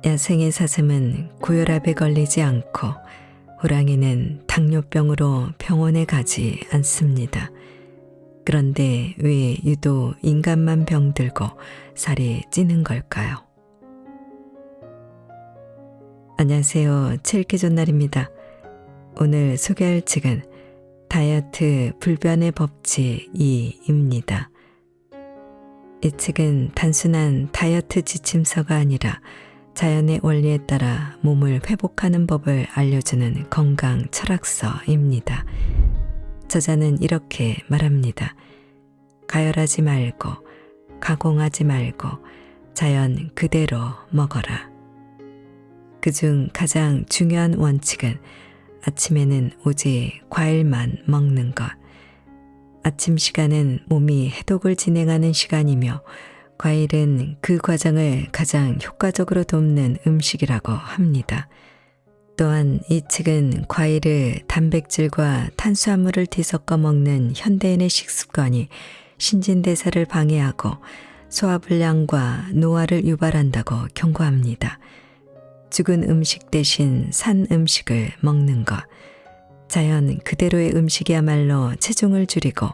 야생의 사슴은 고혈압에 걸리지 않고 호랑이는 당뇨병으로 병원에 가지 않습니다. 그런데 왜 유독 인간만 병들고 살이 찌는 걸까요? 안녕하세요. 책 읽기 좋은 날입니다. 오늘 소개할 책은 다이어트 불변의 법칙 2입니다. 이 책은 단순한 다이어트 지침서가 아니라 자연의 원리에 따라 몸을 회복하는 법을 알려주는 건강 철학서입니다. 저자는 이렇게 말합니다. 가열하지 말고, 가공하지 말고, 자연 그대로 먹어라. 그중 가장 중요한 원칙은 아침에는 오직 과일만 먹는 것. 아침 시간은 몸이 해독을 진행하는 시간이며 과일은 그 과정을 가장 효과적으로 돕는 음식이라고 합니다. 또한 이 책은 과일을 단백질과 탄수화물을 뒤섞어 먹는 현대인의 식습관이 신진대사를 방해하고 소화불량과 노화를 유발한다고 경고합니다. 죽은 음식 대신 산 음식을 먹는 것. 자연 그대로의 음식이야말로 체중을 줄이고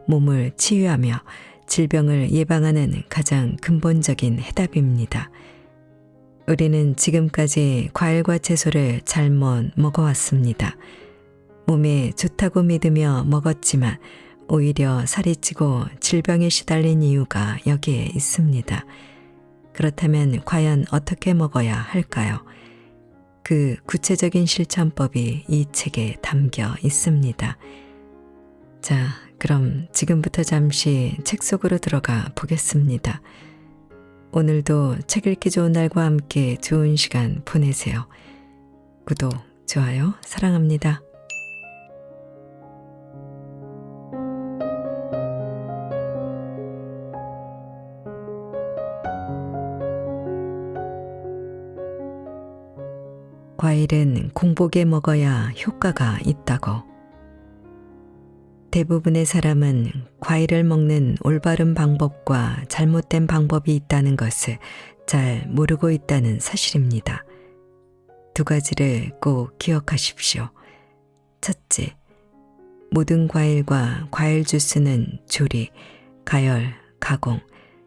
몸을 치유하며 질병을 예방하는 가장 근본적인 해답입니다. 우리는 지금까지 과일과 채소를 잘못 먹어왔습니다. 몸에 좋다고 믿으며 먹었지만 오히려 살이 찌고 질병에 시달린 이유가 여기에 있습니다. 그렇다면 과연 어떻게 먹어야 할까요? 그 구체적인 실천법이 이 책에 담겨 있습니다. 자, 그럼 지금부터 잠시 책 속으로 들어가 보겠습니다. 오늘도 책 읽기 좋은 날과 함께 좋은 시간 보내세요. 구독, 좋아요, 사랑합니다. 과일은 공복에 먹어야 효과가 있다고. 대부분의 사람은 과일을 먹는 올바른 방법과 잘못된 방법이 있다는 것을 잘 모르고 있다는 사실입니다. 두 가지를 꼭 기억하십시오. 첫째, 모든 과일과 과일 주스는 조리, 가열, 가공,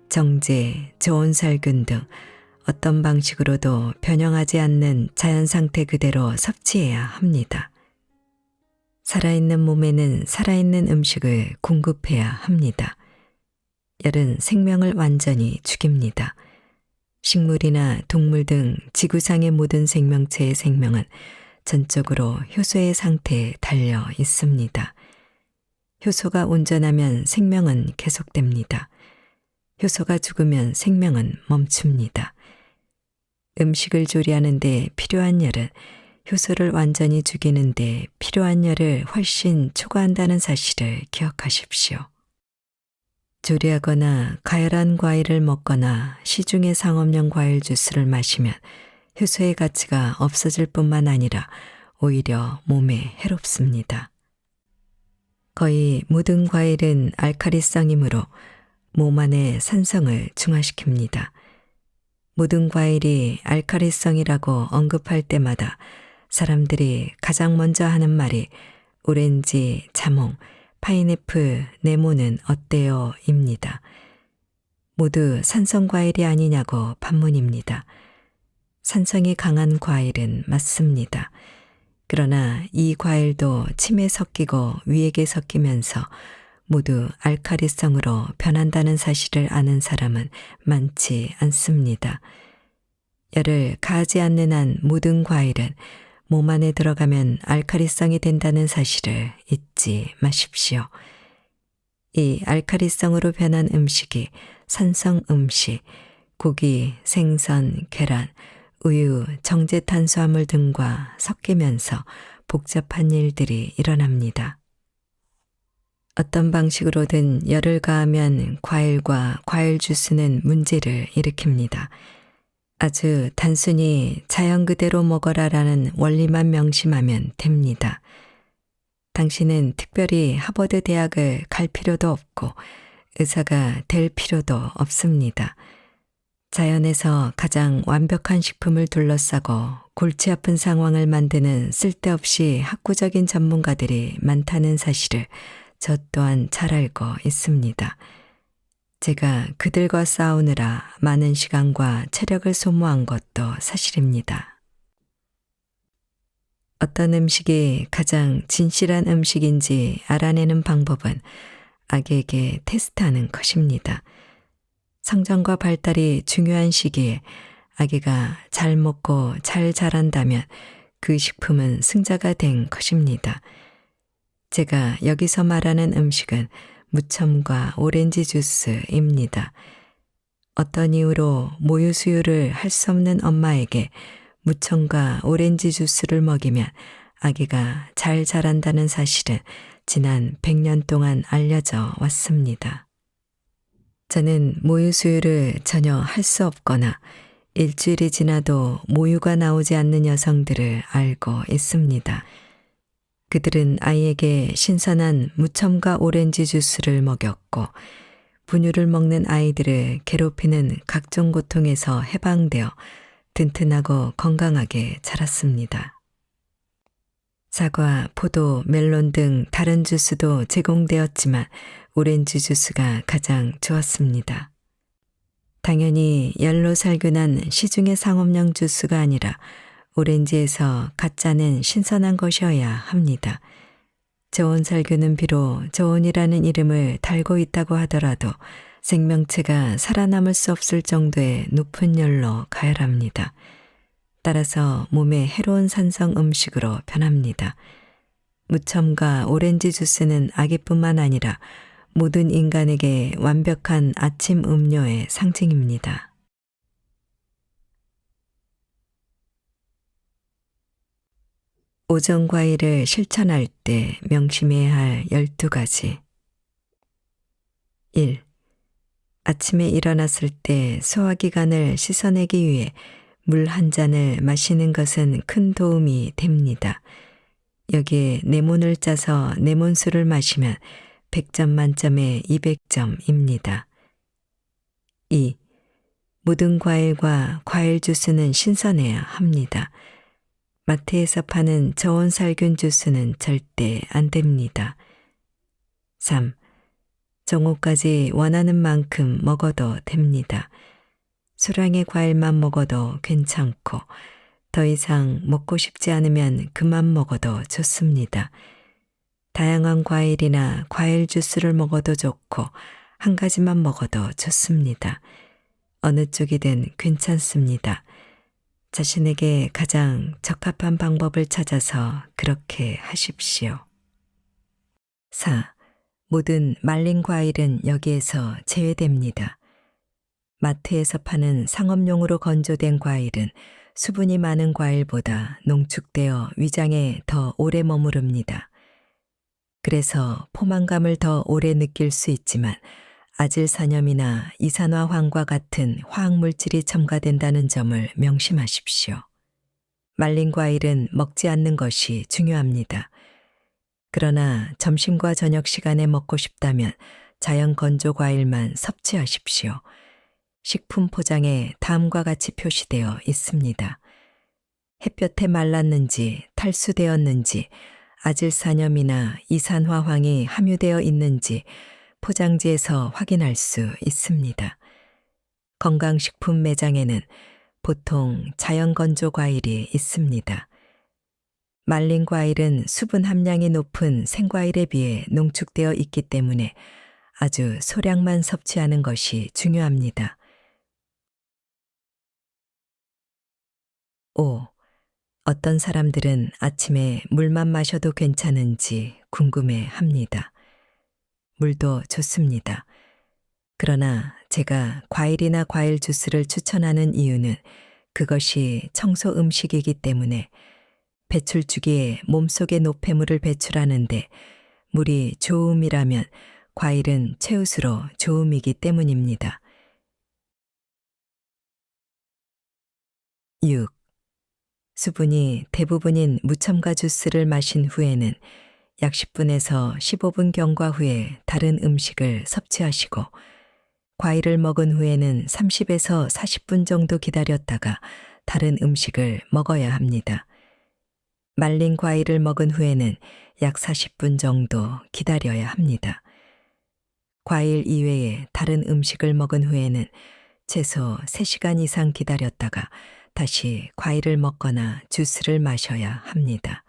정제, 저온살균 등 어떤 방식으로도 변형하지 않는 자연 상태 그대로 섭취해야 합니다. 살아있는 몸에는 살아있는 음식을 공급해야 합니다. 열은 생명을 완전히 죽입니다. 식물이나 동물 등 지구상의 모든 생명체의 생명은 전적으로 효소의 상태에 달려 있습니다. 효소가 온전하면 생명은 계속됩니다. 효소가 죽으면 생명은 멈춥니다. 음식을 조리하는 데 필요한 열은 효소를 완전히 죽이는 데 필요한 열을 훨씬 초과한다는 사실을 기억하십시오. 조리하거나 가열한 과일을 먹거나 시중의 상업용 과일 주스를 마시면 효소의 가치가 없어질 뿐만 아니라 오히려 몸에 해롭습니다. 거의 모든 과일은 알칼리성이므로 몸 안의 산성을 중화시킵니다. 모든 과일이 알칼리성이라고 언급할 때마다 사람들이 가장 먼저 하는 말이 오렌지, 자몽, 파인애플, 레몬은 어때요? 입니다. 모두 산성 과일이 아니냐고 반문입니다. 산성이 강한 과일은 맞습니다. 그러나 이 과일도 침에 섞이고 위액에 섞이면서 모두 알칼리성으로 변한다는 사실을 아는 사람은 많지 않습니다. 열을 가하지 않는 한 모든 과일은 몸 안에 들어가면 알칼리성이 된다는 사실을 잊지 마십시오. 이 알칼리성으로 변한 음식이 산성 음식, 고기, 생선, 계란, 우유, 정제 탄수화물 등과 섞이면서 복잡한 일들이 일어납니다. 어떤 방식으로든 열을 가하면 과일과 과일 주스는 문제를 일으킵니다. 아주 단순히 자연 그대로 먹어라라는 원리만 명심하면 됩니다. 당신은 특별히 하버드 대학을 갈 필요도 없고 의사가 될 필요도 없습니다. 자연에서 가장 완벽한 식품을 둘러싸고 골치 아픈 상황을 만드는 쓸데없이 학구적인 전문가들이 많다는 사실을 저 또한 잘 알고 있습니다. 제가 그들과 싸우느라 많은 시간과 체력을 소모한 것도 사실입니다. 어떤 음식이 가장 진실한 음식인지 알아내는 방법은 아기에게 테스트하는 것입니다. 성장과 발달이 중요한 시기에 아기가 잘 먹고 잘 자란다면 그 식품은 승자가 된 것입니다. 제가 여기서 말하는 음식은 무첨과 오렌지 주스입니다. 어떤 이유로 모유 수유를 할 수 없는 엄마에게 무첨과 오렌지 주스를 먹이면 아기가 잘 자란다는 사실은 지난 100년 동안 알려져 왔습니다. 저는 모유 수유를 전혀 할 수 없거나 일주일이 지나도 모유가 나오지 않는 여성들을 알고 있습니다. 그들은 아이에게 신선한 무첨가 오렌지 주스를 먹였고 분유를 먹는 아이들을 괴롭히는 각종 고통에서 해방되어 튼튼하고 건강하게 자랐습니다. 사과, 포도, 멜론 등 다른 주스도 제공되었지만 오렌지 주스가 가장 좋았습니다. 당연히 열로 살균한 시중의 상업용 주스가 아니라 오렌지에서 갓 짜낸 신선한 것이어야 합니다. 저온 살균은 비록 저온이라는 이름을 달고 있다고 하더라도 생명체가 살아남을 수 없을 정도의 높은 열로 가열합니다. 따라서 몸에 해로운 산성 음식으로 변합니다. 무첨가 오렌지 주스는 아기뿐만 아니라 모든 인간에게 완벽한 아침 음료의 상징입니다. 오전 과일을 실천할 때 명심해야 할 12가지. 1. 아침에 일어났을 때 소화기관을 씻어내기 위해 물 한 잔을 마시는 것은 큰 도움이 됩니다. 여기에 레몬을 짜서 레몬수를 마시면 100점 만점에 200점입니다. 2. 모든 과일과 과일 주스는 신선해야 합니다. 마트에서 파는 저온 살균 주스는 절대 안 됩니다. 3. 정오까지 원하는 만큼 먹어도 됩니다. 수량의 과일만 먹어도 괜찮고 더 이상 먹고 싶지 않으면 그만 먹어도 좋습니다. 다양한 과일이나 과일 주스를 먹어도 좋고 한 가지만 먹어도 좋습니다. 어느 쪽이든 괜찮습니다. 자신에게 가장 적합한 방법을 찾아서 그렇게 하십시오. 4. 모든 말린 과일은 여기에서 제외됩니다. 마트에서 파는 상업용으로 건조된 과일은 수분이 많은 과일보다 농축되어 위장에 더 오래 머무릅니다. 그래서 포만감을 더 오래 느낄 수 있지만 아질산염이나 이산화황과 같은 화학물질이 첨가된다는 점을 명심하십시오. 말린 과일은 먹지 않는 것이 중요합니다. 그러나 점심과 저녁 시간에 먹고 싶다면 자연 건조 과일만 섭취하십시오. 식품 포장에 다음과 같이 표시되어 있습니다. 햇볕에 말랐는지 탈수되었는지 아질산염이나 이산화황이 함유되어 있는지 포장지에서 확인할 수 있습니다. 건강식품 매장에는 보통 자연 건조 과일이 있습니다. 말린 과일은 수분 함량이 높은 생과일에 비해 농축되어 있기 때문에 아주 소량만 섭취하는 것이 중요합니다. 5. 어떤 사람들은 아침에 물만 마셔도 괜찮은지 궁금해 합니다. 물도 좋습니다. 그러나 제가 과일이나 과일 주스를 추천하는 이유는 그것이 청소 음식이기 때문에 배출 주기에 몸속의 노폐물을 배출하는데 물이 좋음이라면 과일은 최우수로 좋음이기 때문입니다. 6. 수분이 대부분인 무첨가 주스를 마신 후에는 약 10분에서 15분 경과 후에 다른 음식을 섭취하시고 과일을 먹은 후에는 30에서 40분 정도 기다렸다가 다른 음식을 먹어야 합니다. 말린 과일을 먹은 후에는 약 40분 정도 기다려야 합니다. 과일 이외에 다른 음식을 먹은 후에는 최소 3시간 이상 기다렸다가 다시 과일을 먹거나 주스를 마셔야 합니다.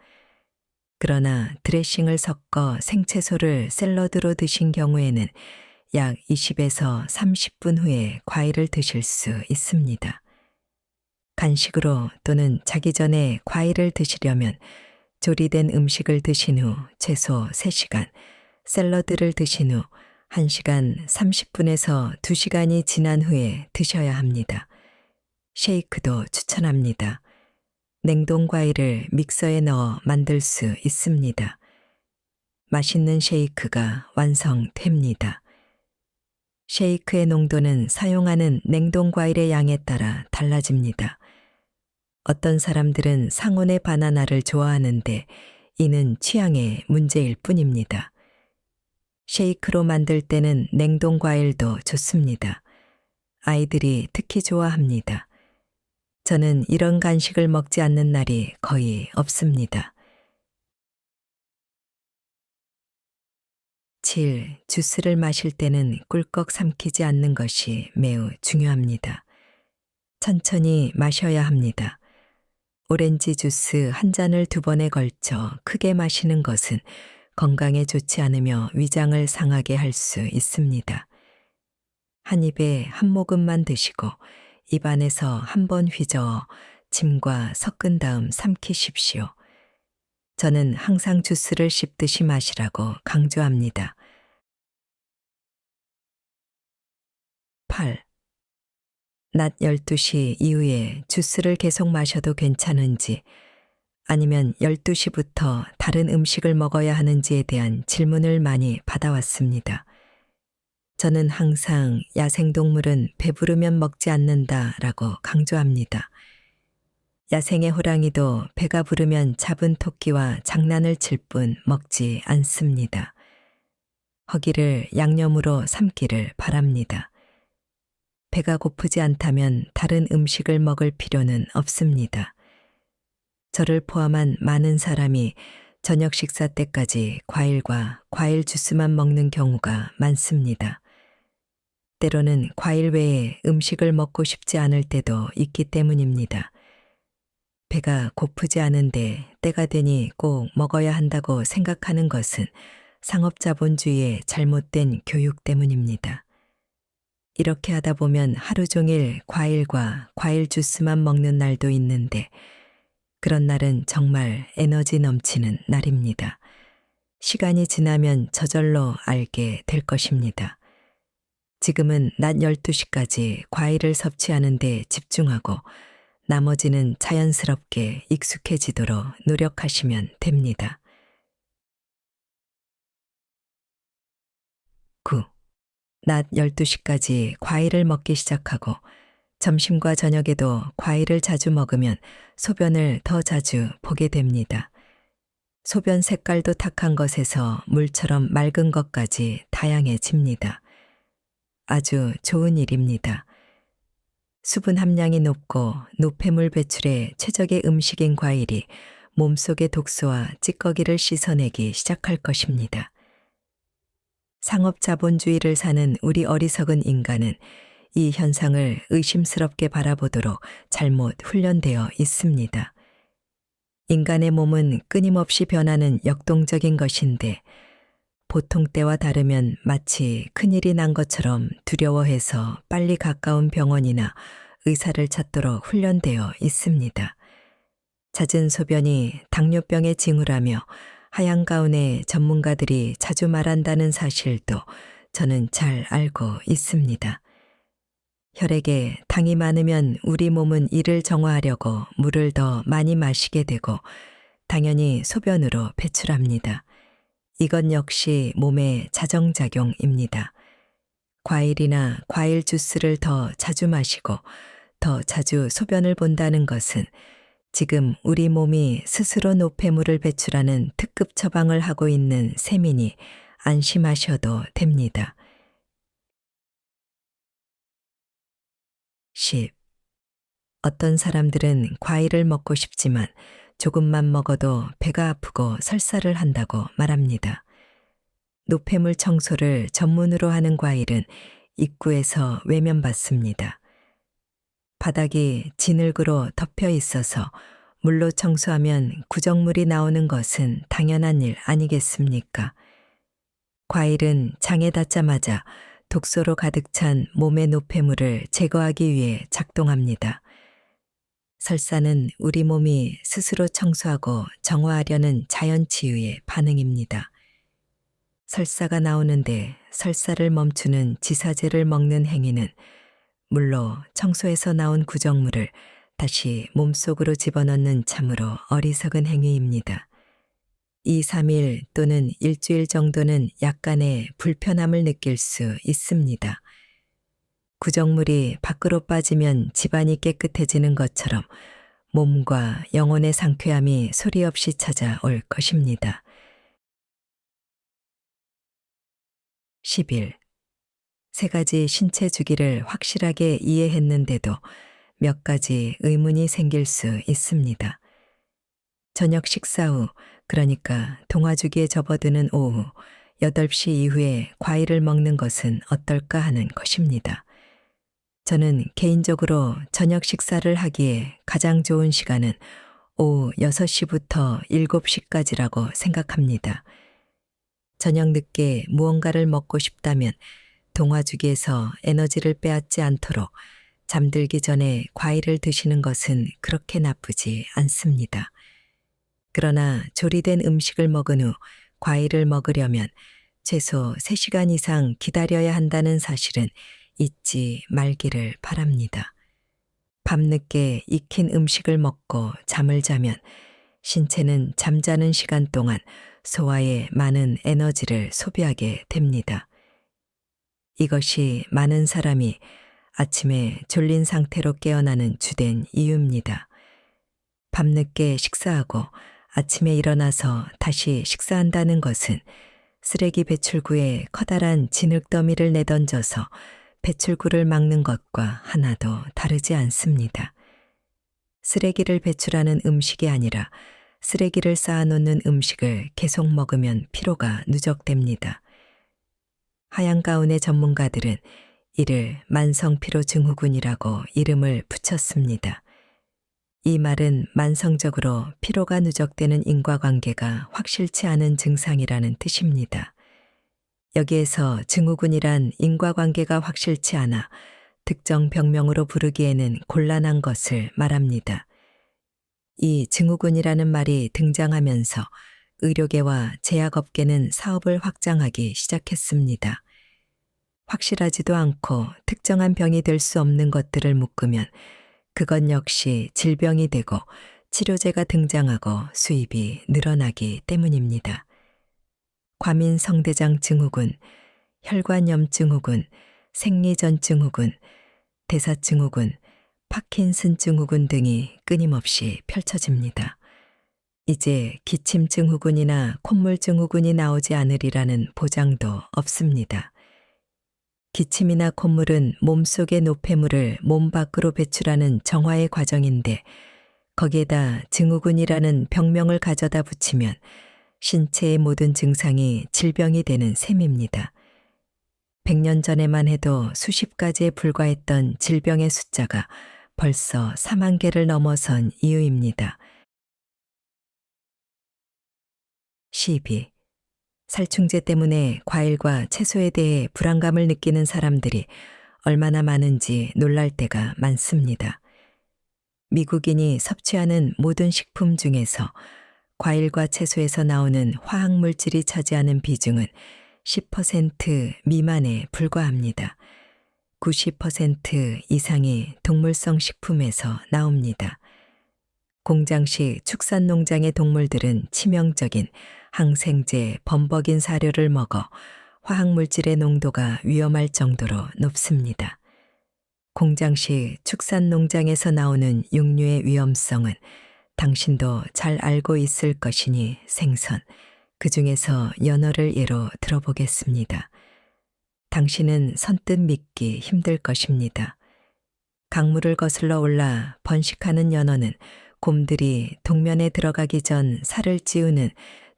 그러나 드레싱을 섞어 생채소를 샐러드로 드신 경우에는 약 20에서 30분 후에 과일을 드실 수 있습니다. 간식으로 또는 자기 전에 과일을 드시려면 조리된 음식을 드신 후 최소 3시간, 샐러드를 드신 후 1시간 30분에서 2시간이 지난 후에 드셔야 합니다. 쉐이크도 추천합니다. 냉동 과일을 믹서에 넣어 만들 수 있습니다. 맛있는 쉐이크가 완성됩니다. 쉐이크의 농도는 사용하는 냉동 과일의 양에 따라 달라집니다. 어떤 사람들은 상온의 바나나를 좋아하는데 이는 취향의 문제일 뿐입니다. 쉐이크로 만들 때는 냉동 과일도 좋습니다. 아이들이 특히 좋아합니다. 저는 이런 간식을 먹지 않는 날이 거의 없습니다. 7. 주스를 마실 때는 꿀꺽 삼키지 않는 것이 매우 중요합니다. 천천히 마셔야 합니다. 오렌지 주스 한 잔을 2번에 걸쳐 크게 마시는 것은 건강에 좋지 않으며 위장을 상하게 할 수 있습니다. 한 입에 한 모금만 드시고 입 안에서 한 번 휘저어 침과 섞은 다음 삼키십시오. 저는 항상 주스를 씹듯이 마시라고 강조합니다. 8. 낮 12시 이후에 주스를 계속 마셔도 괜찮은지 아니면 12시부터 다른 음식을 먹어야 하는지에 대한 질문을 많이 받아왔습니다. 저는 항상 야생동물은 배부르면 먹지 않는다라고 강조합니다. 야생의 호랑이도 배가 부르면 잡은 토끼와 장난을 칠 뿐 먹지 않습니다. 허기를 양념으로 삼기를 바랍니다. 배가 고프지 않다면 다른 음식을 먹을 필요는 없습니다. 저를 포함한 많은 사람이 저녁 식사 때까지 과일과 과일 주스만 먹는 경우가 많습니다. 때로는 과일 외에 음식을 먹고 싶지 않을 때도 있기 때문입니다. 배가 고프지 않은데 때가 되니 꼭 먹어야 한다고 생각하는 것은 상업자본주의의 잘못된 교육 때문입니다. 이렇게 하다 보면 하루 종일 과일과 과일 주스만 먹는 날도 있는데 그런 날은 정말 에너지 넘치는 날입니다. 시간이 지나면 저절로 알게 될 것입니다. 지금은 낮 12시까지 과일을 섭취하는 데 집중하고 나머지는 자연스럽게 익숙해지도록 노력하시면 됩니다. 9. 낮 12시까지 과일을 먹기 시작하고 점심과 저녁에도 과일을 자주 먹으면 소변을 더 자주 보게 됩니다. 소변 색깔도 탁한 것에서 물처럼 맑은 것까지 다양해집니다. 아주 좋은 일입니다. 수분 함량이 높고 노폐물 배출에 최적의 음식인 과일이 몸속의 독소와 찌꺼기를 씻어내기 시작할 것입니다. 상업 자본주의를 사는 우리 어리석은 인간은 이 현상을 의심스럽게 바라보도록 잘못 훈련되어 있습니다. 인간의 몸은 끊임없이 변하는 역동적인 것인데 보통 때와 다르면 마치 큰일이 난 것처럼 두려워해서 빨리 가까운 병원이나 의사를 찾도록 훈련되어 있습니다. 잦은 소변이 당뇨병의 징후라며 하얀 가운의 전문가들이 자주 말한다는 사실도 저는 잘 알고 있습니다. 혈액에 당이 많으면 우리 몸은 이를 정화하려고 물을 더 많이 마시게 되고 당연히 소변으로 배출합니다. 이것 역시 몸의 자정작용입니다. 과일이나 과일 주스를 더 자주 마시고 더 자주 소변을 본다는 것은 지금 우리 몸이 스스로 노폐물을 배출하는 특급 처방을 하고 있는 셈이니 안심하셔도 됩니다. 10. 어떤 사람들은 과일을 먹고 싶지만 조금만 먹어도 배가 아프고 설사를 한다고 말합니다. 노폐물 청소를 전문으로 하는 과일은 입구에서 외면받습니다. 바닥이 진흙으로 덮여 있어서 물로 청소하면 구정물이 나오는 것은 당연한 일 아니겠습니까? 과일은 장에 닿자마자 독소로 가득 찬 몸의 노폐물을 제거하기 위해 작동합니다. 설사는 우리 몸이 스스로 청소하고 정화하려는 자연치유의 반응입니다. 설사가 나오는데 설사를 멈추는 지사제를 먹는 행위는 물로 청소해서 나온 구정물을 다시 몸속으로 집어넣는 참으로 어리석은 행위입니다. 2, 3일 또는 일주일 정도는 약간의 불편함을 느낄 수 있습니다. 구정물이 밖으로 빠지면 집안이 깨끗해지는 것처럼 몸과 영혼의 상쾌함이 소리 없이 찾아올 것입니다. 11. 세 가지 신체 주기를 확실하게 이해했는데도 몇 가지 의문이 생길 수 있습니다. 저녁 식사 후, 그러니까 동화주기에 접어드는 오후 8시 이후에 과일을 먹는 것은 어떨까 하는 것입니다. 저는 개인적으로 저녁 식사를 하기에 가장 좋은 시간은 오후 6시부터 7시까지라고 생각합니다. 저녁 늦게 무언가를 먹고 싶다면 동화주기에서 에너지를 빼앗지 않도록 잠들기 전에 과일을 드시는 것은 그렇게 나쁘지 않습니다. 그러나 조리된 음식을 먹은 후 과일을 먹으려면 최소 3시간 이상 기다려야 한다는 사실은 잊지 말기를 바랍니다. 밤늦게 익힌 음식을 먹고 잠을 자면 신체는 잠자는 시간 동안 소화에 많은 에너지를 소비하게 됩니다. 이것이 많은 사람이 아침에 졸린 상태로 깨어나는 주된 이유입니다. 밤늦게 식사하고 아침에 일어나서 다시 식사한다는 것은 쓰레기 배출구에 커다란 진흙더미를 내던져서 배출구를 막는 것과 하나도 다르지 않습니다. 쓰레기를 배출하는 음식이 아니라 쓰레기를 쌓아놓는 음식을 계속 먹으면 피로가 누적됩니다. 하얀 가운의 전문가들은 이를 만성피로 증후군이라고 이름을 붙였습니다. 이 말은 만성적으로 피로가 누적되는 인과관계가 확실치 않은 증상이라는 뜻입니다. 여기에서 증후군이란 인과관계가 확실치 않아 특정 병명으로 부르기에는 곤란한 것을 말합니다. 이 증후군이라는 말이 등장하면서 의료계와 제약업계는 사업을 확장하기 시작했습니다. 확실하지도 않고 특정한 병이 될 수 없는 것들을 묶으면 그것 역시 질병이 되고 치료제가 등장하고 수입이 늘어나기 때문입니다. 과민성대장 증후군, 혈관염 증후군, 생리전 증후군, 대사 증후군, 파킨슨 증후군 등이 끊임없이 펼쳐집니다. 이제 기침 증후군이나 콧물 증후군이 나오지 않으리라는 보장도 없습니다. 기침이나 콧물은 몸속의 노폐물을 몸 밖으로 배출하는 정화의 과정인데 거기에다 증후군이라는 병명을 가져다 붙이면 신체의 모든 증상이 질병이 되는 셈입니다. 100년 전에만 해도 수십 가지에 불과했던 질병의 숫자가 벌써 4만 개를 넘어선 이유입니다. 12. 살충제 때문에 과일과 채소에 대해 불안감을 느끼는 사람들이 얼마나 많은지 놀랄 때가 많습니다. 미국인이 섭취하는 모든 식품 중에서 과일과 채소에서 나오는 화학물질이 차지하는 비중은 10% 미만에 불과합니다. 90% 이상이 동물성 식품에서 나옵니다. 공장식 축산농장의 동물들은 치명적인 항생제, 범벅인 사료를 먹어 화학물질의 농도가 위험할 정도로 높습니다. 공장식 축산농장에서 나오는 육류의 위험성은 당신도 잘 알고 있을 것이니 생선, 그 중에서 연어를 예로 들어보겠습니다. 당신은 선뜻 믿기 힘들 것입니다. 강물을 거슬러 올라 번식하는 연어는 곰들이 동면에 들어가기 전 살을 찌우는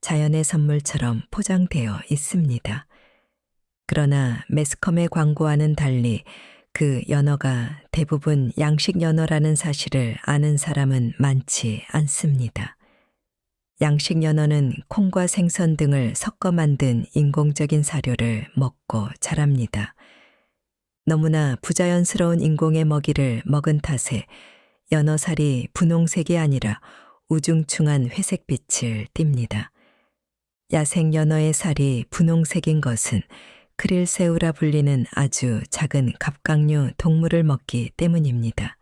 자연의 선물처럼 포장되어 있습니다. 그러나 매스컴의 광고와는 달리 그 연어가 대부분 양식 연어라는 사실을 아는 사람은 많지 않습니다. 양식 연어는 콩과 생선 등을 섞어 만든 인공적인 사료를 먹고 자랍니다. 너무나 부자연스러운 인공의 먹이를 먹은 탓에 연어살이 분홍색이 아니라 우중충한 회색빛을 띱니다. 야생 연어의 살이 분홍색인 것은 크릴새우라 불리는 아주 작은 갑각류 동물을 먹기 때문입니다.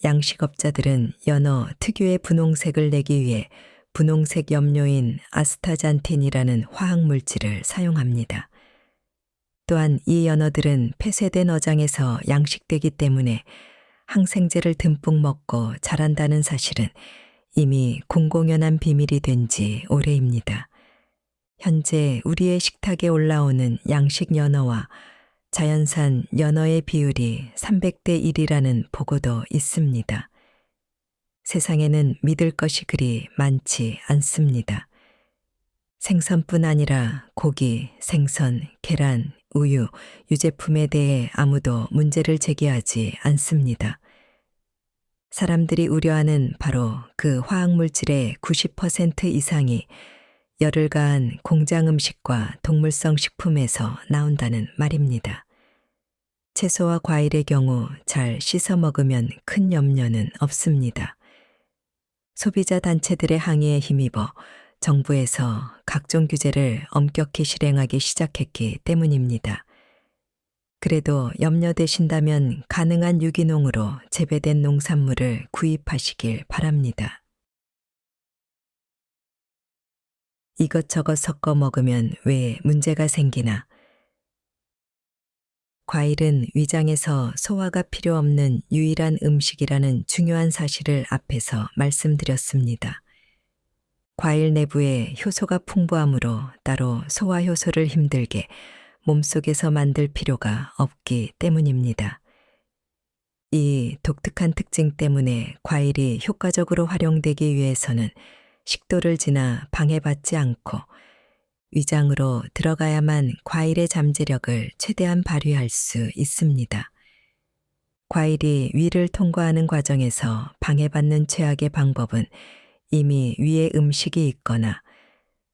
양식업자들은 연어 특유의 분홍색을 내기 위해 분홍색 염료인 아스타잔틴이라는 화학물질을 사용합니다. 또한 이 연어들은 폐쇄된 어장에서 양식되기 때문에 항생제를 듬뿍 먹고 자란다는 사실은 이미 공공연한 비밀이 된 지 오래입니다. 현재 우리의 식탁에 올라오는 양식 연어와 자연산 연어의 비율이 300대 1이라는 보고도 있습니다. 세상에는 믿을 것이 그리 많지 않습니다. 생선뿐 아니라 고기, 생선, 계란, 우유, 유제품에 대해 아무도 문제를 제기하지 않습니다. 사람들이 우려하는 바로 그 화학물질의 90% 이상이 열을 가한 공장 음식과 동물성 식품에서 나온다는 말입니다. 채소와 과일의 경우 잘 씻어 먹으면 큰 염려는 없습니다. 소비자 단체들의 항의에 힘입어 정부에서 각종 규제를 엄격히 실행하기 시작했기 때문입니다. 그래도 염려되신다면 가능한 유기농으로 재배된 농산물을 구입하시길 바랍니다. 이것저것 섞어 먹으면 왜 문제가 생기나? 과일은 위장에서 소화가 필요 없는 유일한 음식이라는 중요한 사실을 앞에서 말씀드렸습니다. 과일 내부에 효소가 풍부하므로 따로 소화 효소를 힘들게 몸속에서 만들 필요가 없기 때문입니다. 이 독특한 특징 때문에 과일이 효과적으로 활용되기 위해서는 식도를 지나 방해받지 않고 위장으로 들어가야만 과일의 잠재력을 최대한 발휘할 수 있습니다. 과일이 위를 통과하는 과정에서 방해받는 최악의 방법은 이미 위에 음식이 있거나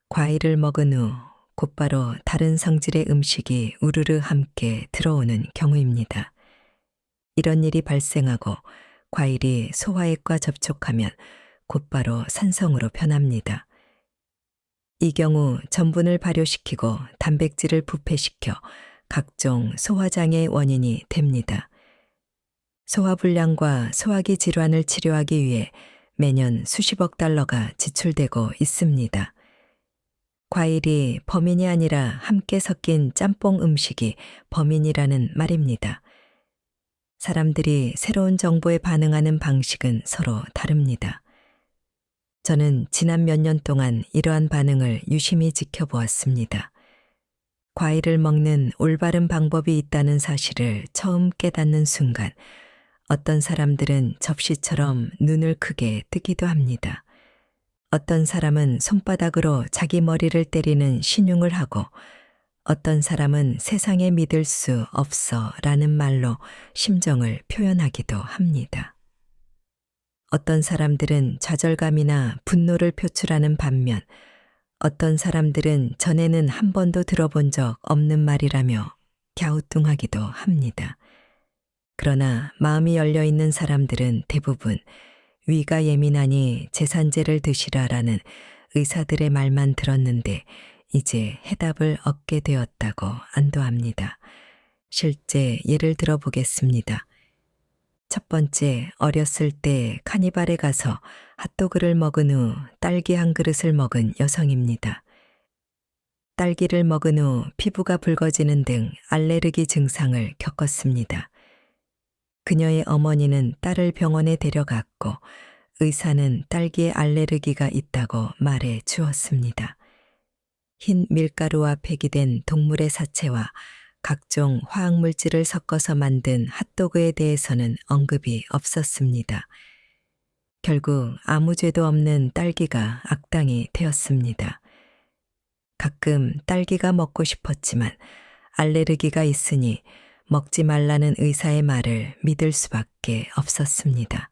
과일을 먹은 후 곧바로 다른 성질의 음식이 우르르 함께 들어오는 경우입니다. 이런 일이 발생하고 과일이 소화액과 접촉하면 곧바로 산성으로 변합니다. 이 경우 전분을 발효시키고 단백질을 부패시켜 각종 소화장애의 원인이 됩니다. 소화불량과 소화기 질환을 치료하기 위해 매년 수십억 달러가 지출되고 있습니다. 과일이 범인이 아니라 함께 섞인 짬뽕 음식이 범인이라는 말입니다. 사람들이 새로운 정보에 반응하는 방식은 서로 다릅니다. 저는 지난 몇 년 동안 이러한 반응을 유심히 지켜보았습니다. 과일을 먹는 올바른 방법이 있다는 사실을 처음 깨닫는 순간 어떤 사람들은 접시처럼 눈을 크게 뜨기도 합니다. 어떤 사람은 손바닥으로 자기 머리를 때리는 신용을 하고 어떤 사람은 세상에 믿을 수 없어 라는 말로 심정을 표현하기도 합니다. 어떤 사람들은 좌절감이나 분노를 표출하는 반면 어떤 사람들은 전에는 한 번도 들어본 적 없는 말이라며 갸우뚱하기도 합니다. 그러나 마음이 열려있는 사람들은 대부분 위가 예민하니 제산제를 드시라라는 의사들의 말만 들었는데 이제 해답을 얻게 되었다고 안도합니다. 실제 예를 들어보겠습니다. 첫 번째, 어렸을 때 카니발에 가서 핫도그를 먹은 후 딸기 한 그릇을 먹은 여성입니다. 딸기를 먹은 후 피부가 붉어지는 등 알레르기 증상을 겪었습니다. 그녀의 어머니는 딸을 병원에 데려갔고 의사는 딸기에 알레르기가 있다고 말해 주었습니다. 흰 밀가루와 폐기된 동물의 사체와 각종 화학물질을 섞어서 만든 핫도그에 대해서는 언급이 없었습니다. 결국 아무 죄도 없는 딸기가 악당이 되었습니다. 가끔 딸기가 먹고 싶었지만 알레르기가 있으니 먹지 말라는 의사의 말을 믿을 수밖에 없었습니다.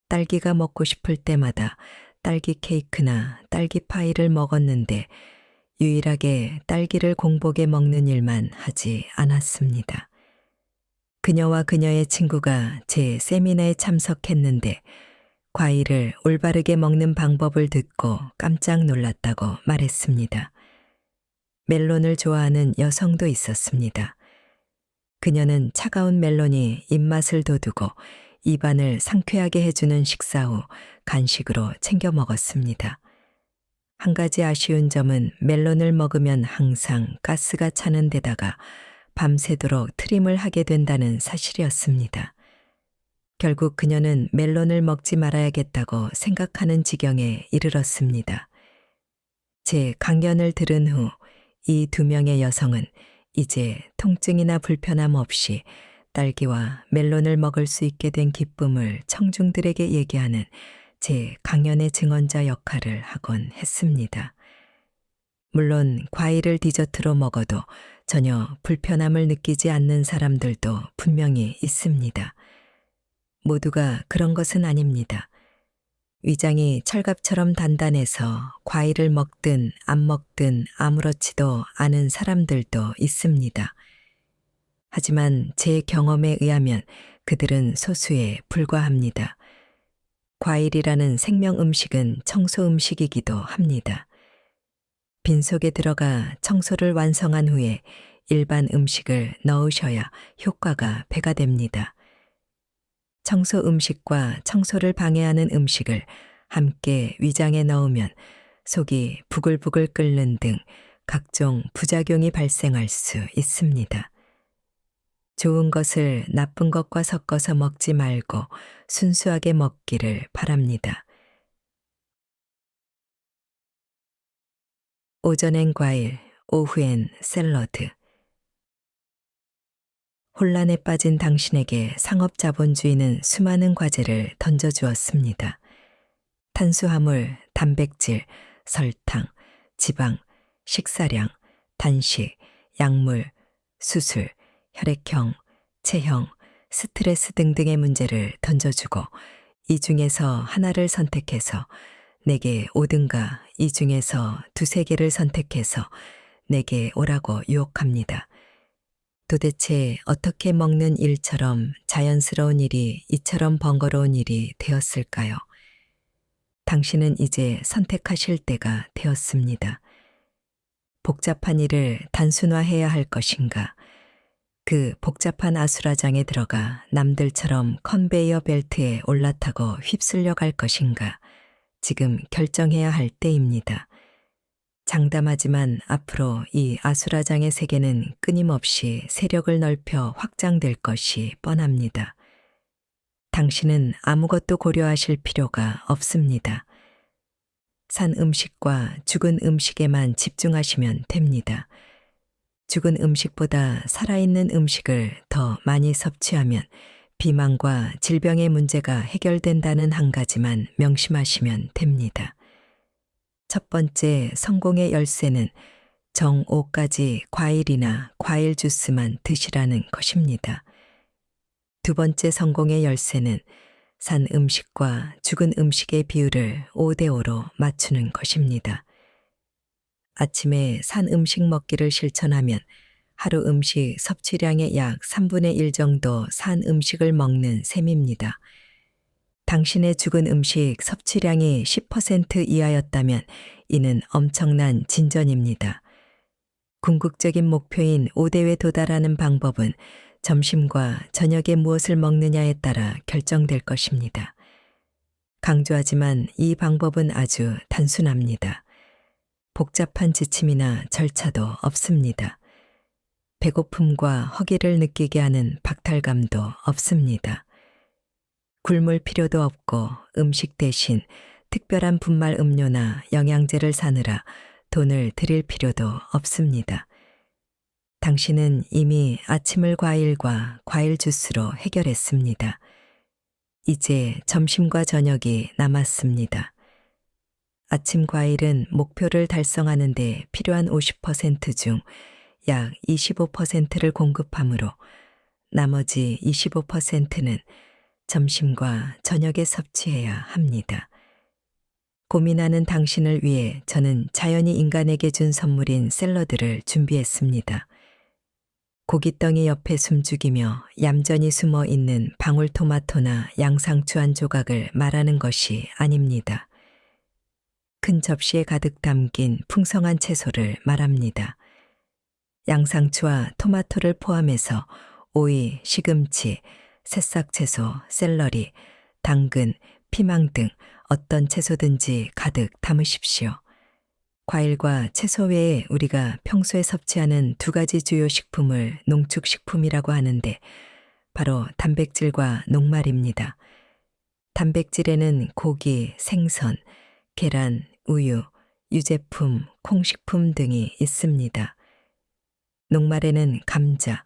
딸기가 먹고 싶을 때마다 딸기 케이크나 딸기 파이를 먹었는데 유일하게 딸기를 공복에 먹는 일만 하지 않았습니다. 그녀와 그녀의 친구가 제 세미나에 참석했는데 과일을 올바르게 먹는 방법을 듣고 깜짝 놀랐다고 말했습니다. 멜론을 좋아하는 여성도 있었습니다. 그녀는 차가운 멜론이 입맛을 돋우고 입안을 상쾌하게 해주는 식사 후 간식으로 챙겨 먹었습니다. 한 가지 아쉬운 점은 멜론을 먹으면 항상 가스가 차는 데다가 밤새도록 트림을 하게 된다는 사실이었습니다. 결국 그녀는 멜론을 먹지 말아야겠다고 생각하는 지경에 이르렀습니다. 제 강연을 들은 후 이 2명의 여성은 이제 통증이나 불편함 없이 딸기와 멜론을 먹을 수 있게 된 기쁨을 청중들에게 얘기하는 제 강연의 증언자 역할을 하곤 했습니다. 물론 과일을 디저트로 먹어도 전혀 불편함을 느끼지 않는 사람들도 분명히 있습니다. 모두가 그런 것은 아닙니다. 위장이 철갑처럼 단단해서 과일을 먹든 안 먹든 아무렇지도 않은 사람들도 있습니다. 하지만 제 경험에 의하면 그들은 소수에 불과합니다. 과일이라는 생명 음식은 청소 음식이기도 합니다. 빈속에 들어가 청소를 완성한 후에 일반 음식을 넣으셔야 효과가 배가 됩니다. 청소 음식과 청소를 방해하는 음식을 함께 위장에 넣으면 속이 부글부글 끓는 등 각종 부작용이 발생할 수 있습니다. 좋은 것을 나쁜 것과 섞어서 먹지 말고 순수하게 먹기를 바랍니다. 오전엔 과일, 오후엔 샐러드. 혼란에 빠진 당신에게 상업자본주의는 수많은 과제를 던져주었습니다. 탄수화물, 단백질, 설탕, 지방, 식사량, 단식, 약물, 수술, 혈액형, 체형, 스트레스 등등의 문제를 던져주고 이 중에서 하나를 선택해서 내게 오든가 이 중에서 2-3개를 선택해서 내게 오라고 유혹합니다. 도대체 어떻게 먹는 일처럼 자연스러운 일이 이처럼 번거로운 일이 되었을까요? 당신은 이제 선택하실 때가 되었습니다. 복잡한 일을 단순화해야 할 것인가? 그 복잡한 아수라장에 들어가 남들처럼 컨베이어 벨트에 올라타고 휩쓸려 갈 것인가? 지금 결정해야 할 때입니다. 장담하지만 앞으로 이 아수라장의 세계는 끊임없이 세력을 넓혀 확장될 것이 뻔합니다. 당신은 아무것도 고려하실 필요가 없습니다. 산 음식과 죽은 음식에만 집중하시면 됩니다. 죽은 음식보다 살아있는 음식을 더 많이 섭취하면 비만과 질병의 문제가 해결된다는 한 가지만 명심하시면 됩니다. 첫 번째 성공의 열쇠는 정 5가지 과일이나 과일 주스만 드시라는 것입니다. 두 번째 성공의 열쇠는 산 음식과 죽은 음식의 비율을 5대5로 맞추는 것입니다. 아침에 산 음식 먹기를 실천하면 하루 음식 섭취량의 약 3분의 1 정도 산 음식을 먹는 셈입니다. 당신의 죽은 음식 섭취량이 10% 이하였다면 이는 엄청난 진전입니다. 궁극적인 목표인 5대에 도달하는 방법은 점심과 저녁에 무엇을 먹느냐에 따라 결정될 것입니다. 강조하지만 이 방법은 아주 단순합니다. 복잡한 지침이나 절차도 없습니다. 배고픔과 허기를 느끼게 하는 박탈감도 없습니다. 굶을 필요도 없고 음식 대신 특별한 분말 음료나 영양제를 사느라 돈을 들일 필요도 없습니다. 당신은 이미 아침을 과일과 과일 주스로 해결했습니다. 이제 점심과 저녁이 남았습니다. 아침 과일은 목표를 달성하는 데 필요한 50% 중 약 25%를 공급하므로 나머지 25%는 점심과 저녁에 섭취해야 합니다. 고민하는 당신을 위해 저는 자연이 인간에게 준 선물인 샐러드를 준비했습니다. 고깃덩이 옆에 숨죽이며 얌전히 숨어 있는 방울토마토나 양상추 한 조각을 말하는 것이 아닙니다. 큰 접시에 가득 담긴 풍성한 채소를 말합니다. 양상추와 토마토를 포함해서 오이, 시금치, 새싹 채소, 샐러리, 당근, 피망 등 어떤 채소든지 가득 담으십시오. 과일과 채소 외에 우리가 평소에 섭취하는 두 가지 주요 식품을 농축식품이라고 하는데 바로 단백질과 녹말입니다. 단백질에는 고기, 생선, 계란, 우유, 유제품, 콩식품 등이 있습니다. 녹말에는 감자,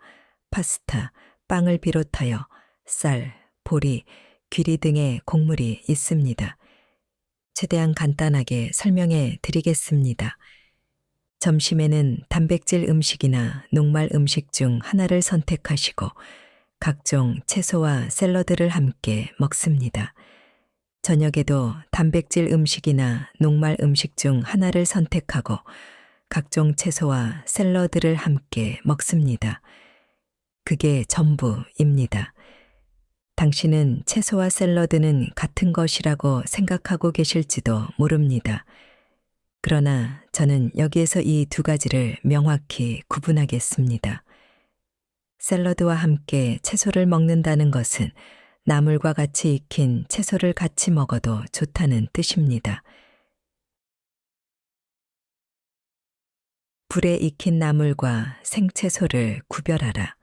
파스타, 빵을 비롯하여 쌀, 보리, 귀리 등의 곡물이 있습니다. 최대한 간단하게 설명해 드리겠습니다. 점심에는 단백질 음식이나 녹말 음식 중 하나를 선택하시고 각종 채소와 샐러드를 함께 먹습니다. 저녁에도 단백질 음식이나 녹말 음식 중 하나를 선택하고 각종 채소와 샐러드를 함께 먹습니다. 그게 전부입니다. 당신은 채소와 샐러드는 같은 것이라고 생각하고 계실지도 모릅니다. 그러나 저는 여기에서 이 두 가지를 명확히 구분하겠습니다. 샐러드와 함께 채소를 먹는다는 것은 나물과 같이 익힌 채소를 같이 먹어도 좋다는 뜻입니다. 불에 익힌 나물과 생채소를 구별하라.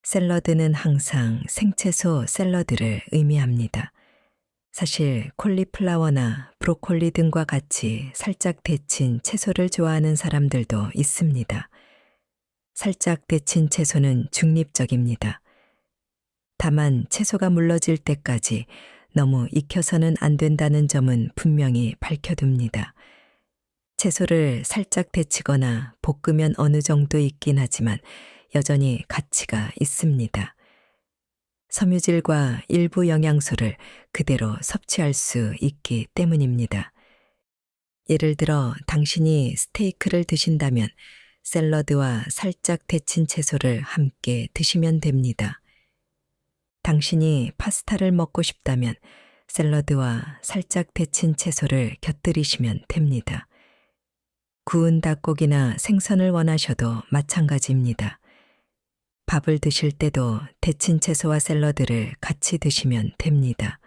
샐러드는 항상 생채소 샐러드를 의미합니다. 사실 콜리플라워나 브로콜리 등과 같이 살짝 데친 채소를 좋아하는 사람들도 있습니다. 살짝 데친 채소는 중립적입니다. 다만 채소가 물러질 때까지 너무 익혀서는 안 된다는 점은 분명히 밝혀둡니다. 채소를 살짝 데치거나 볶으면 어느 정도 익긴 하지만 여전히 가치가 있습니다. 섬유질과 일부 영양소를 그대로 섭취할 수 있기 때문입니다. 예를 들어 당신이 스테이크를 드신다면 샐러드와 살짝 데친 채소를 함께 드시면 됩니다. 당신이 파스타를 먹고 싶다면 샐러드와 살짝 데친 채소를 곁들이시면 됩니다. 구운 닭고기나 생선을 원하셔도 마찬가지입니다. 밥을 드실 때도 데친 채소와 샐러드를 같이 드시면 됩니다.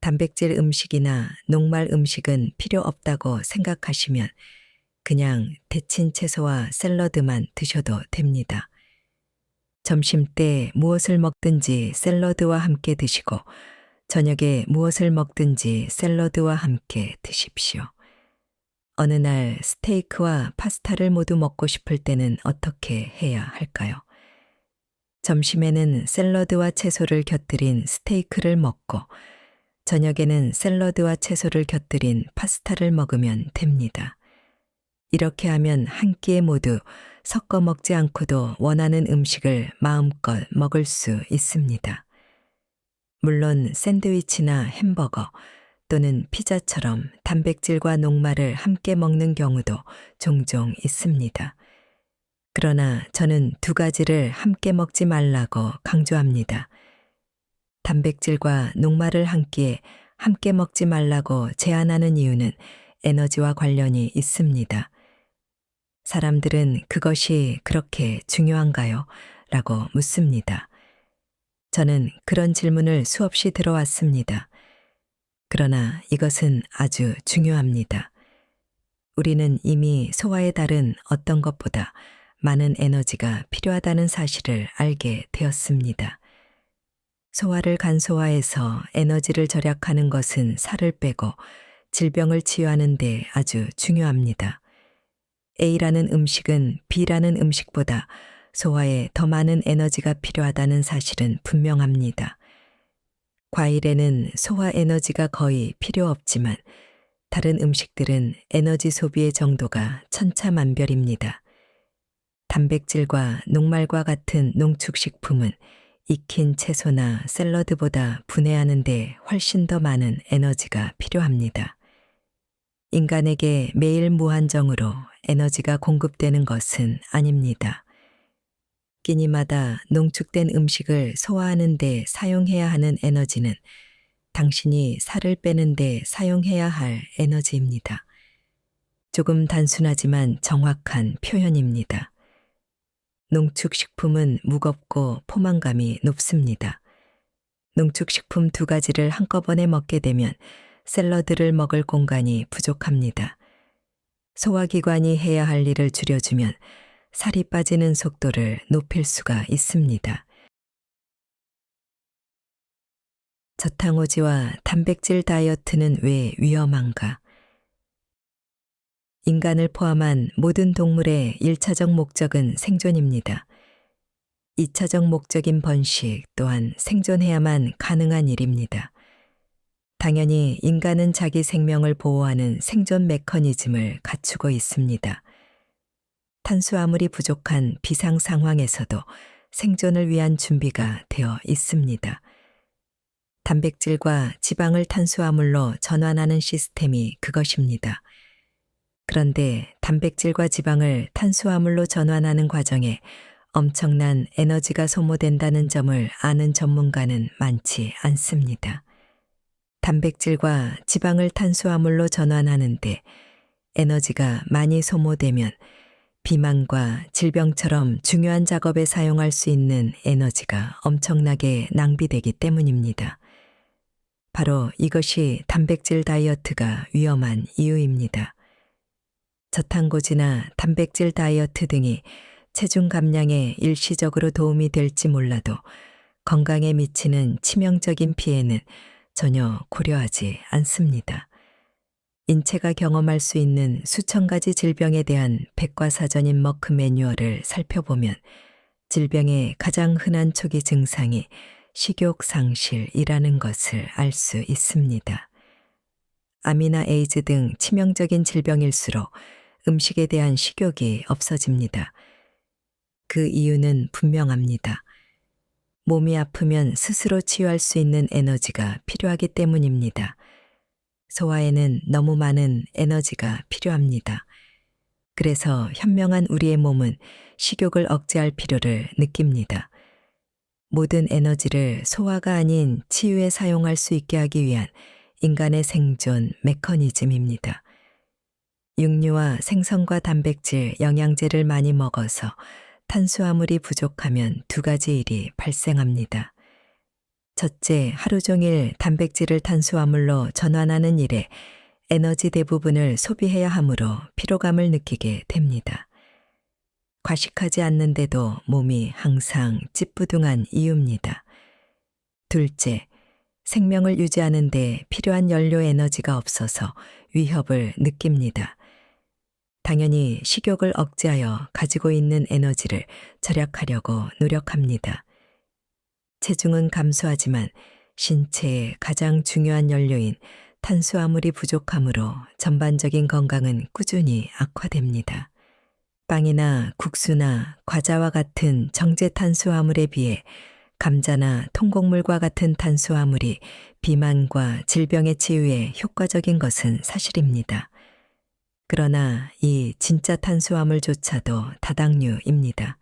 단백질 음식이나 녹말 음식은 필요 없다고 생각하시면 그냥 데친 채소와 샐러드만 드셔도 됩니다. 점심 때 무엇을 먹든지 샐러드와 함께 드시고 저녁에 무엇을 먹든지 샐러드와 함께 드십시오. 어느 날 스테이크와 파스타를 모두 먹고 싶을 때는 어떻게 해야 할까요? 점심에는 샐러드와 채소를 곁들인 스테이크를 먹고 저녁에는 샐러드와 채소를 곁들인 파스타를 먹으면 됩니다. 이렇게 하면 한 끼에 모두 섞어 먹지 않고도 원하는 음식을 마음껏 먹을 수 있습니다. 물론 샌드위치나 햄버거 또는 피자처럼 단백질과 녹말을 함께 먹는 경우도 종종 있습니다. 그러나 저는 두 가지를 함께 먹지 말라고 강조합니다. 단백질과 녹말을 한 끼에 함께 먹지 말라고 제안하는 이유는 에너지와 관련이 있습니다. 사람들은 그것이 그렇게 중요한가요? 라고 묻습니다. 저는 그런 질문을 수없이 들어왔습니다. 그러나 이것은 아주 중요합니다. 우리는 이미 소화에 따른 어떤 것보다 많은 에너지가 필요하다는 사실을 알게 되었습니다. 소화를 간소화해서 에너지를 절약하는 것은 살을 빼고 질병을 치유하는 데 아주 중요합니다. A라는 음식은 B라는 음식보다 소화에 더 많은 에너지가 필요하다는 사실은 분명합니다. 과일에는 소화 에너지가 거의 필요 없지만 다른 음식들은 에너지 소비의 정도가 천차만별입니다. 단백질과 녹말과 같은 농축식품은 익힌 채소나 샐러드보다 분해하는 데 훨씬 더 많은 에너지가 필요합니다. 인간에게 매일 무한정으로 에너지가 공급되는 것은 아닙니다. 끼니마다 농축된 음식을 소화하는 데 사용해야 하는 에너지는 당신이 살을 빼는 데 사용해야 할 에너지입니다. 조금 단순하지만 정확한 표현입니다. 농축식품은 무겁고 포만감이 높습니다. 농축식품 2가지를 한꺼번에 먹게 되면 샐러드를 먹을 공간이 부족합니다. 소화기관이 해야 할 일을 줄여주면 살이 빠지는 속도를 높일 수가 있습니다. 저탄고지와 단백질 다이어트는 왜 위험한가? 인간을 포함한 모든 동물의 1차적 목적은 생존입니다. 2차적 목적인 번식 또한 생존해야만 가능한 일입니다. 당연히 인간은 자기 생명을 보호하는 생존 메커니즘을 갖추고 있습니다. 탄수화물이 부족한 비상 상황에서도 생존을 위한 준비가 되어 있습니다. 단백질과 지방을 탄수화물로 전환하는 시스템이 그것입니다. 그런데 단백질과 지방을 탄수화물로 전환하는 과정에 엄청난 에너지가 소모된다는 점을 아는 전문가는 많지 않습니다. 단백질과 지방을 탄수화물로 전환하는데 에너지가 많이 소모되면 비만과 질병처럼 중요한 작업에 사용할 수 있는 에너지가 엄청나게 낭비되기 때문입니다. 바로 이것이 단백질 다이어트가 위험한 이유입니다. 저탄고지나 단백질 다이어트 등이 체중 감량에 일시적으로 도움이 될지 몰라도 건강에 미치는 치명적인 피해는 전혀 고려하지 않습니다. 인체가 경험할 수 있는 수천 가지 질병에 대한 백과사전인 머크 매뉴얼을 살펴보면 질병의 가장 흔한 초기 증상이 식욕 상실이라는 것을 알 수 있습니다. 암이나 에이즈 등 치명적인 질병일수록 음식에 대한 식욕이 없어집니다. 그 이유는 분명합니다. 몸이 아프면 스스로 치유할 수 있는 에너지가 필요하기 때문입니다. 소화에는 너무 많은 에너지가 필요합니다. 그래서 현명한 우리의 몸은 식욕을 억제할 필요를 느낍니다. 모든 에너지를 소화가 아닌 치유에 사용할 수 있게 하기 위한 인간의 생존 메커니즘입니다. 육류와 생선과 단백질, 영양제를 많이 먹어서 탄수화물이 부족하면 2가지 일이 발생합니다. 첫째, 하루 종일 단백질을 탄수화물로 전환하는 일에 에너지 대부분을 소비해야 하므로 피로감을 느끼게 됩니다. 과식하지 않는데도 몸이 항상 찌뿌둥한 이유입니다. 둘째, 생명을 유지하는 데 필요한 연료 에너지가 없어서 위협을 느낍니다. 당연히 식욕을 억제하여 가지고 있는 에너지를 절약하려고 노력합니다. 체중은 감소하지만 신체의 가장 중요한 연료인 탄수화물이 부족하므로 전반적인 건강은 꾸준히 악화됩니다. 빵이나 국수나 과자와 같은 정제 탄수화물에 비해 감자나 통곡물과 같은 탄수화물이 비만과 질병의 치유에 효과적인 것은 사실입니다. 그러나 이 진짜 탄수화물조차도 다당류입니다.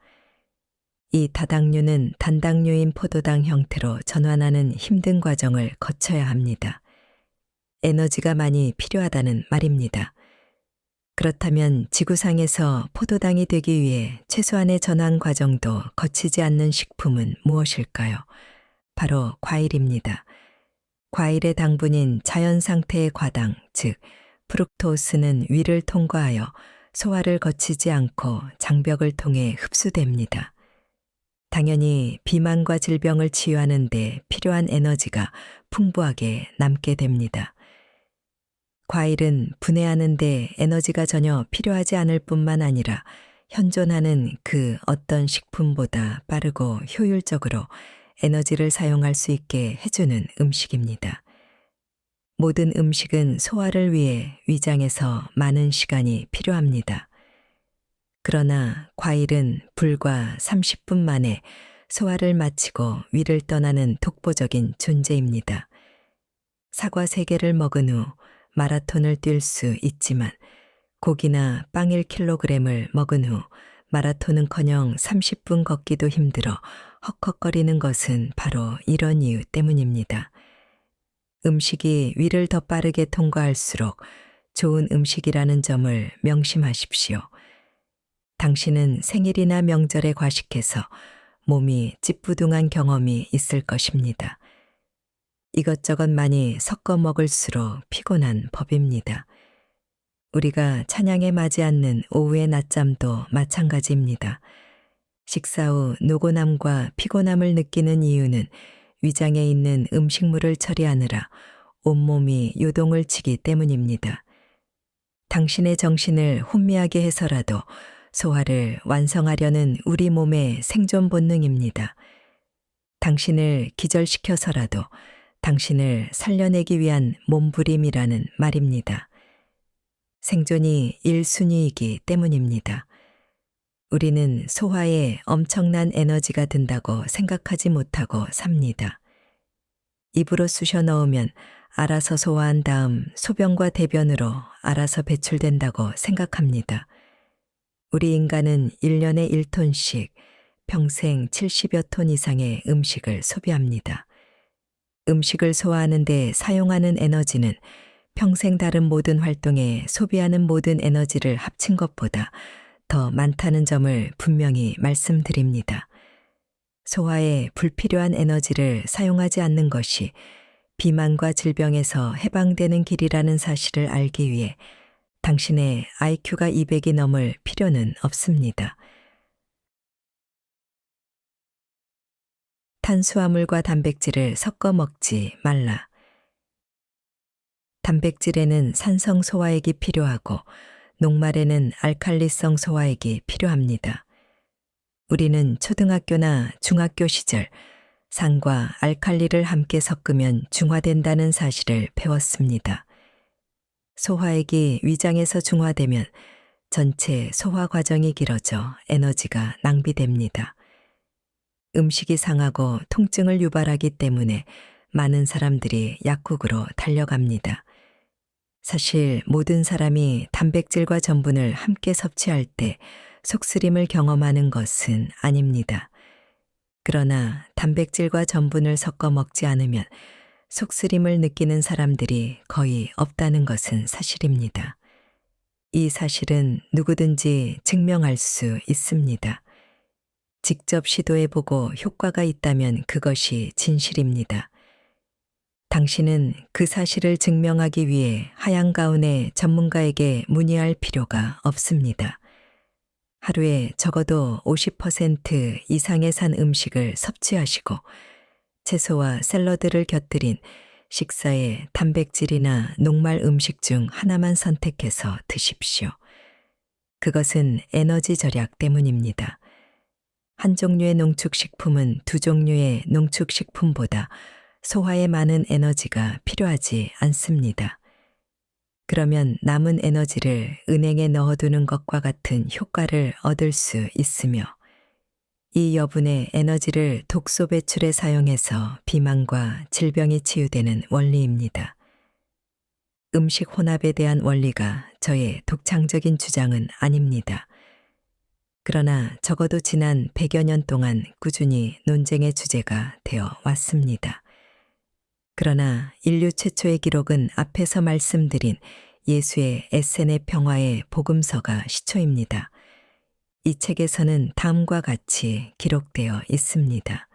이 다당류는 단당류인 포도당 형태로 전환하는 힘든 과정을 거쳐야 합니다. 에너지가 많이 필요하다는 말입니다. 그렇다면 지구상에서 포도당이 되기 위해 최소한의 전환 과정도 거치지 않는 식품은 무엇일까요? 바로 과일입니다. 과일의 당분인 자연 상태의 과당, 즉 프룩토스는 위를 통과하여 소화를 거치지 않고 장벽을 통해 흡수됩니다. 당연히 비만과 질병을 치유하는 데 필요한 에너지가 풍부하게 남게 됩니다. 과일은 분해하는데 에너지가 전혀 필요하지 않을 뿐만 아니라 현존하는 그 어떤 식품보다 빠르고 효율적으로 에너지를 사용할 수 있게 해주는 음식입니다. 모든 음식은 소화를 위해 위장에서 많은 시간이 필요합니다. 그러나 과일은 불과 30분 만에 소화를 마치고 위를 떠나는 독보적인 존재입니다. 사과 3개를 먹은 후 마라톤을 뛸 수 있지만 고기나 빵 1kg을 먹은 후 마라톤은커녕 30분 걷기도 힘들어 헉헉거리는 것은 바로 이런 이유 때문입니다. 음식이 위를 더 빠르게 통과할수록 좋은 음식이라는 점을 명심하십시오. 당신은 생일이나 명절에 과식해서 몸이 찌뿌둥한 경험이 있을 것입니다. 이것저것 많이 섞어 먹을수록 피곤한 법입니다. 우리가 찬양에 맞지 않는 오후의 낮잠도 마찬가지입니다. 식사 후 노곤함과 피곤함을 느끼는 이유는 위장에 있는 음식물을 처리하느라 온몸이 요동을 치기 때문입니다. 당신의 정신을 혼미하게 해서라도 소화를 완성하려는 우리 몸의 생존 본능입니다. 당신을 기절시켜서라도 당신을 살려내기 위한 몸부림이라는 말입니다. 생존이 1순위이기 때문입니다. 우리는 소화에 엄청난 에너지가 든다고 생각하지 못하고 삽니다. 입으로 쑤셔 넣으면 알아서 소화한 다음 소변과 대변으로 알아서 배출된다고 생각합니다. 우리 인간은 1년에 1톤씩 평생 70여 톤 이상의 음식을 소비합니다. 음식을 소화하는 데 사용하는 에너지는 평생 다른 모든 활동에 소비하는 모든 에너지를 합친 것보다 더 많다는 점을 분명히 말씀드립니다. 소화에 불필요한 에너지를 사용하지 않는 것이 비만과 질병에서 해방되는 길이라는 사실을 알기 위해 당신의 IQ가 200이 넘을 필요는 없습니다. 탄수화물과 단백질을 섞어 먹지 말라. 단백질에는 산성 소화액이 필요하고 녹말에는 알칼리성 소화액이 필요합니다. 우리는 초등학교나 중학교 시절 산과 알칼리를 함께 섞으면 중화된다는 사실을 배웠습니다. 소화액이 위장에서 중화되면 전체 소화 과정이 길어져 에너지가 낭비됩니다. 음식이 상하고 통증을 유발하기 때문에 많은 사람들이 약국으로 달려갑니다. 사실 모든 사람이 단백질과 전분을 함께 섭취할 때 속쓰림을 경험하는 것은 아닙니다. 그러나 단백질과 전분을 섞어 먹지 않으면 속쓰림을 느끼는 사람들이 거의 없다는 것은 사실입니다. 이 사실은 누구든지 증명할 수 있습니다. 직접 시도해보고 효과가 있다면 그것이 진실입니다. 당신은 그 사실을 증명하기 위해 하얀 가운의 전문가에게 문의할 필요가 없습니다. 하루에 적어도 50% 이상의 산 음식을 섭취하시고 채소와 샐러드를 곁들인 식사에 단백질이나 녹말 음식 중 하나만 선택해서 드십시오. 그것은 에너지 절약 때문입니다. 한 종류의 농축식품은 두 종류의 농축식품보다 소화에 많은 에너지가 필요하지 않습니다. 그러면 남은 에너지를 은행에 넣어두는 것과 같은 효과를 얻을 수 있으며 이 여분의 에너지를 독소 배출에 사용해서 비만과 질병이 치유되는 원리입니다. 음식 혼합에 대한 원리가 저의 독창적인 주장은 아닙니다. 그러나 적어도 지난 100여 년 동안 꾸준히 논쟁의 주제가 되어 왔습니다. 그러나 인류 최초의 기록은 앞에서 말씀드린 예수의 에센의 평화의 복음서가 시초입니다. 이 책에서는 다음과 같이 기록되어 있습니다.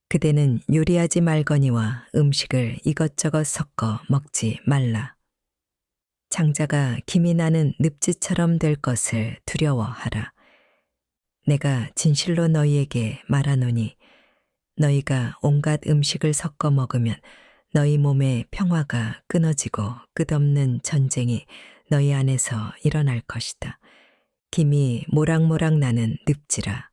그대는 요리하지 말거니와 음식을 이것저것 섞어 먹지 말라. 장자가 김이 나는 늪지처럼 될 것을 두려워하라. 내가 진실로 너희에게 말하노니 너희가 온갖 음식을 섞어 먹으면 너희 몸의 평화가 끊어지고 끝없는 전쟁이 너희 안에서 일어날 것이다. 김이 모락모락 나는 늪지라.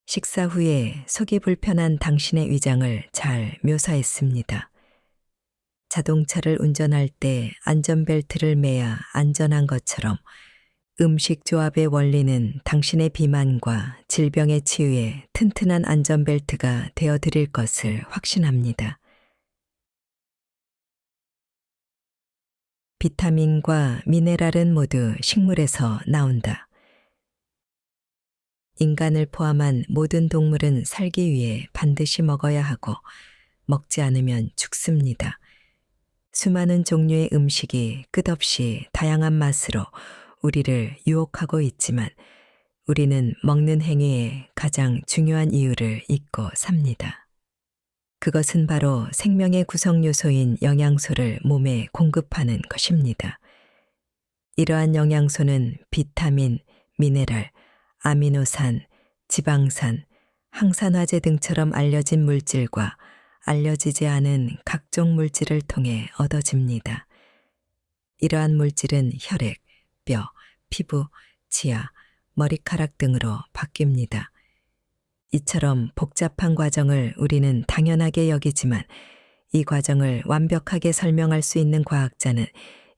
식사 후에 속이 불편한 당신의 위장을 잘 묘사했습니다. 자동차를 운전할 때 안전벨트를 매야 안전한 것처럼 음식 조합의 원리는 당신의 비만과 질병의 치유에 튼튼한 안전벨트가 되어드릴 것을 확신합니다. 비타민과 미네랄은 모두 식물에서 나온다. 인간을 포함한 모든 동물은 살기 위해 반드시 먹어야 하고 먹지 않으면 죽습니다. 수많은 종류의 음식이 끝없이 다양한 맛으로 우리를 유혹하고 있지만 우리는 먹는 행위의 가장 중요한 이유를 잊고 삽니다. 그것은 바로 생명의 구성 요소인 영양소를 몸에 공급하는 것입니다. 이러한 영양소는 비타민, 미네랄, 아미노산, 지방산, 항산화제 등처럼 알려진 물질과 알려지지 않은 각종 물질을 통해 얻어집니다. 이러한 물질은 혈액, 뼈, 피부, 치아, 머리카락 등으로 바뀝니다. 이처럼 복잡한 과정을 우리는 당연하게 여기지만 이 과정을 완벽하게 설명할 수 있는 과학자는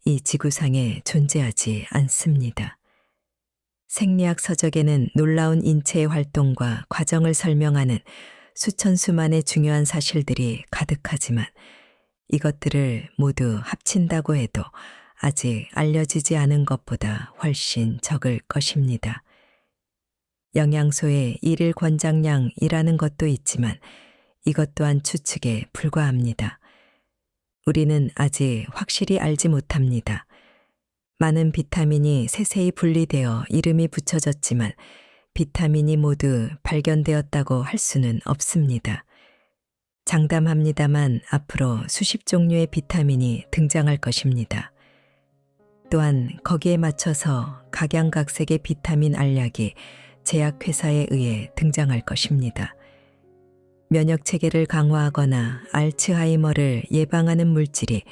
이 지구상에 존재하지 않습니다. 생리학 서적에는 놀라운 인체의 활동과 과정을 설명하는 수천 수만의 중요한 사실들이 가득하지만 이것들을 모두 합친다고 해도 아직 알려지지 않은 것보다 훨씬 적을 것입니다. 영양소의 일일 권장량이라는 것도 있지만 이것 또한 추측에 불과합니다. 우리는 아직 확실히 알지 못합니다. 많은 비타민이 세세히 분리되어 이름이 붙여졌지만 비타민이 모두 발견되었다고 할 수는 없습니다. 장담합니다만 앞으로 수십 종류의 비타민이 등장할 것입니다. 또한 거기에 맞춰서 각양각색의 비타민 알약이 제약회사에 의해 등장할 것입니다. 면역체계를 강화하거나 알츠하이머를 예방하는 물질이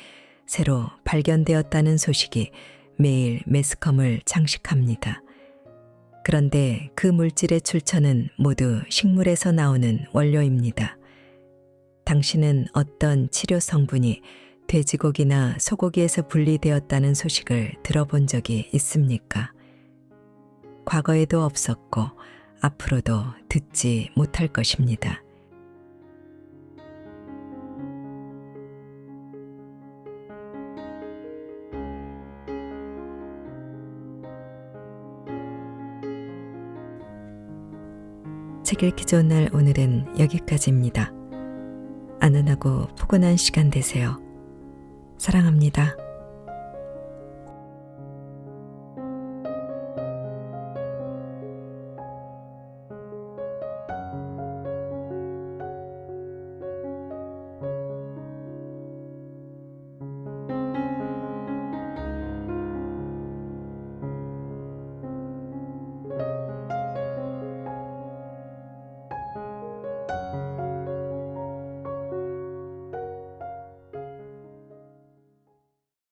새로 발견되었다는 소식이 매일 매스컴을 장식합니다. 그런데 그 물질의 출처는 모두 식물에서 나오는 원료입니다. 당신은 어떤 치료 성분이 돼지고기나 소고기에서 분리되었다는 소식을 들어본 적이 있습니까? 과거에도 없었고 앞으로도 듣지 못할 것입니다. 책 읽기 좋은 날 오늘은 여기까지입니다. 안전하고 포근한 시간 되세요. 사랑합니다.